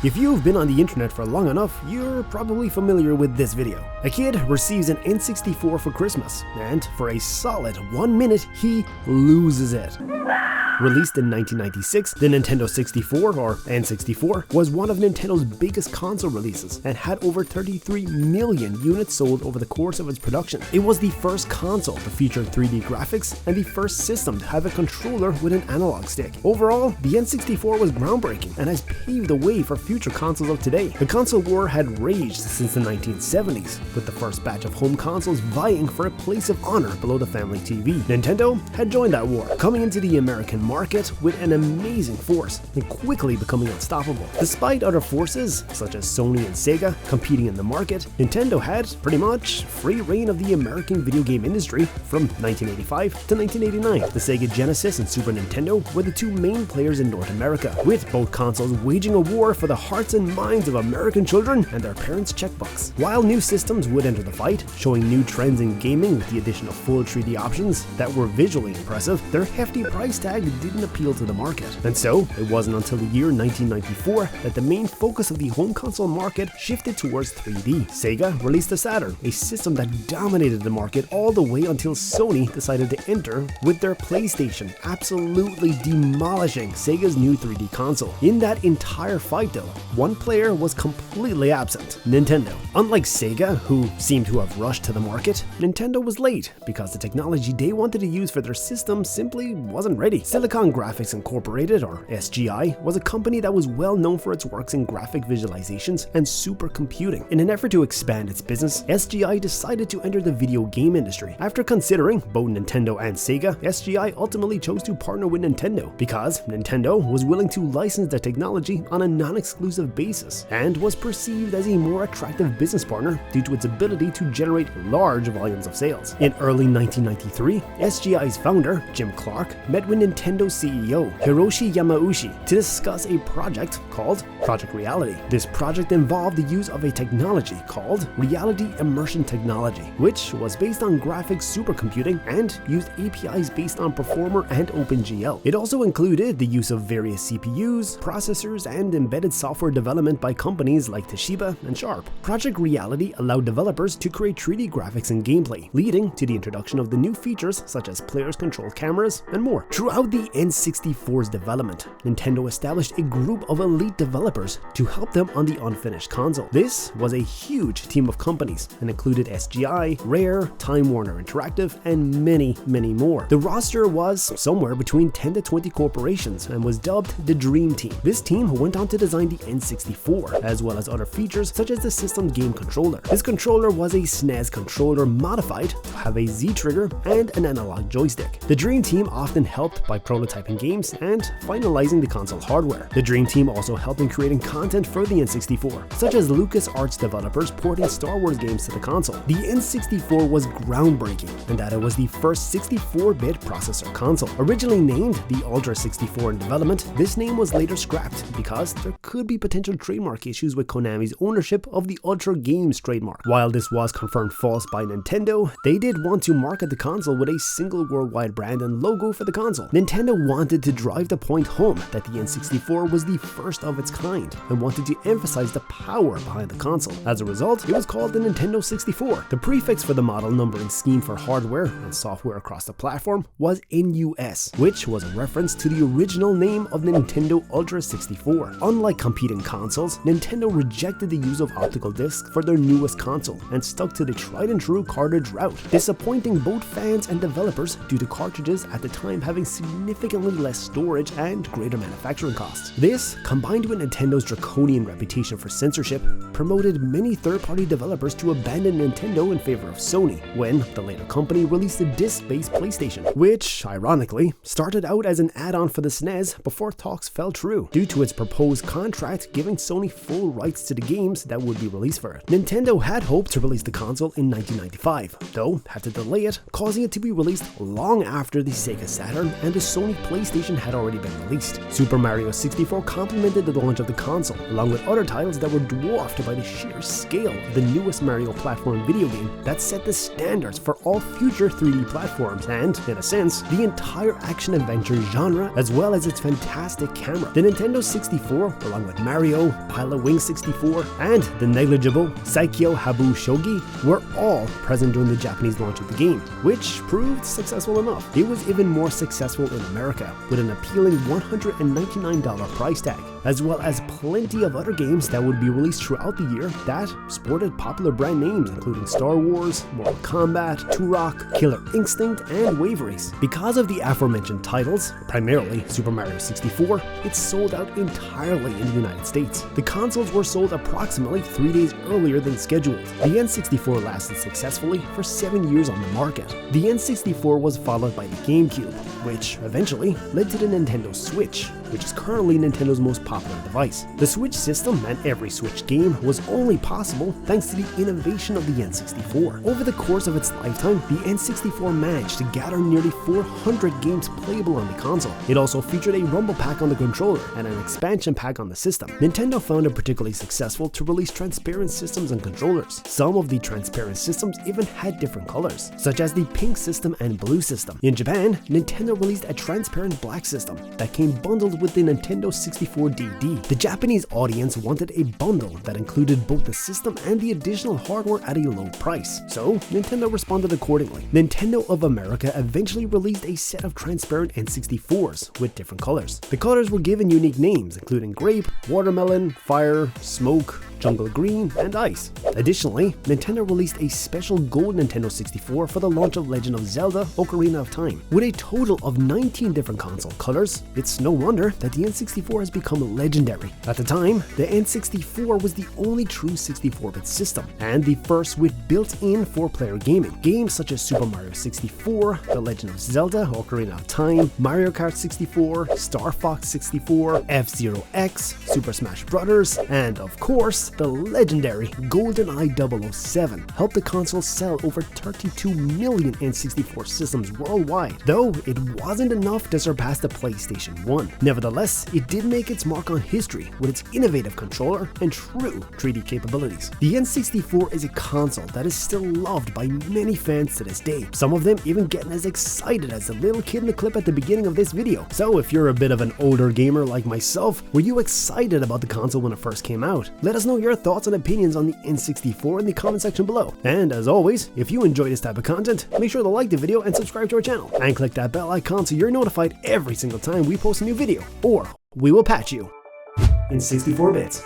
If you've been on the internet for long enough, you're probably familiar with this video. A kid receives an N64 for Christmas, and for a solid 1 minute, he loses it. Released in 1996, the Nintendo 64, or N64, was one of Nintendo's biggest console releases and had over 33 million units sold over the course of its production. It was the first console to feature 3D graphics and the first system to have a controller with an analog stick. Overall, the N64 was groundbreaking and has paved the way for future consoles of today. The console war had raged since the 1970s, with the first batch of home consoles vying for a place of honor below the family TV. Nintendo had joined that war, coming into the American market with an amazing force and quickly becoming unstoppable. Despite other forces, such as Sony and Sega, competing in the market, Nintendo had pretty much free reign of the American video game industry from 1985 to 1989. The Sega Genesis and Super Nintendo were the two main players in North America, with both consoles waging a war for the hearts and minds of American children and their parents' checkbooks. While new systems would enter the fight, showing new trends in gaming with the addition of full 3D options that were visually impressive, their hefty price tag didn't appeal to the market. And so, it wasn't until the year 1994 that the main focus of the home console market shifted towards 3D. Sega released the Saturn, a system that dominated the market all the way until Sony decided to enter with their PlayStation, absolutely demolishing Sega's new 3D console. In that entire fight though, one player was completely absent: Nintendo. Unlike Sega, who seemed to have rushed to the market, Nintendo was late because the technology they wanted to use for their system simply wasn't ready. Silicon Graphics Incorporated, or SGI, was a company that was well known for its works in graphic visualizations and supercomputing. In an effort to expand its business, SGI decided to enter the video game industry. After considering both Nintendo and Sega, SGI ultimately chose to partner with Nintendo because Nintendo was willing to license their technology on a non-exclusive basis and was perceived as a more attractive business partner due to its ability to generate large volumes of sales. In early 1993, SGI's founder, Jim Clark, met with Nintendo CEO Hiroshi Yamauchi to discuss a project called Project Reality. This project involved the use of a technology called Reality Immersion Technology, which was based on graphics supercomputing and used APIs based on Performer and OpenGL. It also included the use of various CPUs, processors, and embedded software development by companies like Toshiba and Sharp. Project Reality allowed developers to create 3D graphics and gameplay, leading to the introduction of the new features such as players-controlled cameras and more. Throughout the N64's development, Nintendo established a group of elite developers to help them on the unfinished console. This was a huge team of companies and included SGI, Rare, Time Warner Interactive, and many more. The roster was somewhere between 10 to 20 corporations and was dubbed the Dream Team. This team went on to design the N64, as well as other features such as the system's game controller. This controller was a SNES controller modified to have a Z-trigger and an analog joystick. The Dream Team often helped by prototyping games and finalizing the console hardware. The Dream Team also helped in creating content for the N64, such as LucasArts developers porting Star Wars games to the console. The N64 was groundbreaking in that it was the first 64-bit processor console. Originally named the Ultra 64 in development, this name was later scrapped because there could be potential trademark issues with Konami's ownership of the Ultra Games trademark. While this was confirmed false by Nintendo, they did want to market the console with a single worldwide brand and logo for the console. Nintendo wanted to drive the point home that the N64 was the first of its kind and wanted to emphasize the power behind the console. As a result, it was called the Nintendo 64. The prefix for the model numbering scheme for hardware and software across the platform was NUS, which was a reference to the original name of the Nintendo Ultra 64. Unlike competing consoles, Nintendo rejected the use of optical discs for their newest console and stuck to the tried and true cartridge route, disappointing both fans and developers due to cartridges at the time having significantly less storage and greater manufacturing costs. This, combined with Nintendo's draconian reputation for censorship, promoted many third-party developers to abandon Nintendo in favor of Sony when the later company released the disc-based PlayStation, which, ironically, started out as an add-on for the SNES before talks fell through due to its proposed contract giving Sony full rights to the games that would be released for it. Nintendo had hoped to release the console in 1995, though had to delay it, causing it to be released long after the Sega Saturn and the Sony PlayStation had already been released. Super Mario 64 complemented the launch of the console, along with other titles that were dwarfed by the sheer scale of the newest Mario platform video game that set the standards for all future 3D platforms and, in a sense, the entire action-adventure genre, as well as its fantastic camera. The Nintendo 64, along with Mario, Pilot Wing 64, and the negligible Saikyo Habu Shogi, were all present during the Japanese launch of the game, which proved successful enough. It was even more successful in America, with an appealing $199 price tag, as well as plenty of other games that would be released throughout the year that sported popular brand names including Star Wars, Mortal Kombat, Turok, Killer Instinct, and Wave Race. Because of the aforementioned titles, primarily Super Mario 64, it sold out entirely in the United States. The consoles were sold approximately 3 days earlier than scheduled. The N64 lasted successfully for 7 years on the market. The N64 was followed by the GameCube, which eventually led to the Nintendo Switch, which is currently Nintendo's most popular device. The Switch system and every Switch game was only possible thanks to the innovation of the N64. Over the course of its lifetime, the N64 managed to gather nearly 400 games playable on the console. It also featured a rumble pack on the controller and an expansion pack on the system. Nintendo found it particularly successful to release transparent systems and controllers. Some of the transparent systems even had different colors, such as the pink system and blue system. In Japan, Nintendo released a transparent black system that came bundled with the Nintendo 64 DD. The Japanese audience wanted a bundle that included both the system and the additional hardware at a low price, so Nintendo responded accordingly. Nintendo of America eventually released a set of transparent N64s with different colors. The colors were given unique names, including grape, watermelon, fire, smoke, jungle green, and ice. Additionally, Nintendo released a special gold Nintendo 64 for the launch of Legend of Zelda: Ocarina of Time. With a total of 19 different console colors, it's no wonder that the N64 has become legendary. At the time, the N64 was the only true 64-bit system, and the first with built-in 4-player gaming. Games such as Super Mario 64, The Legend of Zelda: Ocarina of Time, Mario Kart 64, Star Fox 64, F-Zero X, Super Smash Bros., and of course, the legendary GoldenEye 007 helped the console sell over 32 million N64 systems worldwide, though it wasn't enough to surpass the PlayStation 1. Nevertheless, it did make its mark on history with its innovative controller and true 3D capabilities. The N64 is a console that is still loved by many fans to this day, some of them even getting as excited as the little kid in the clip at the beginning of this video. So if you're a bit of an older gamer like myself, were you excited about the console when it first came out? Let us know your thoughts and opinions on the N64 in the comment section below. And as always, if you enjoy this type of content, make sure to like the video and subscribe to our channel, and click that bell icon so you're notified every single time we post a new video, or we will patch you in 64 bits.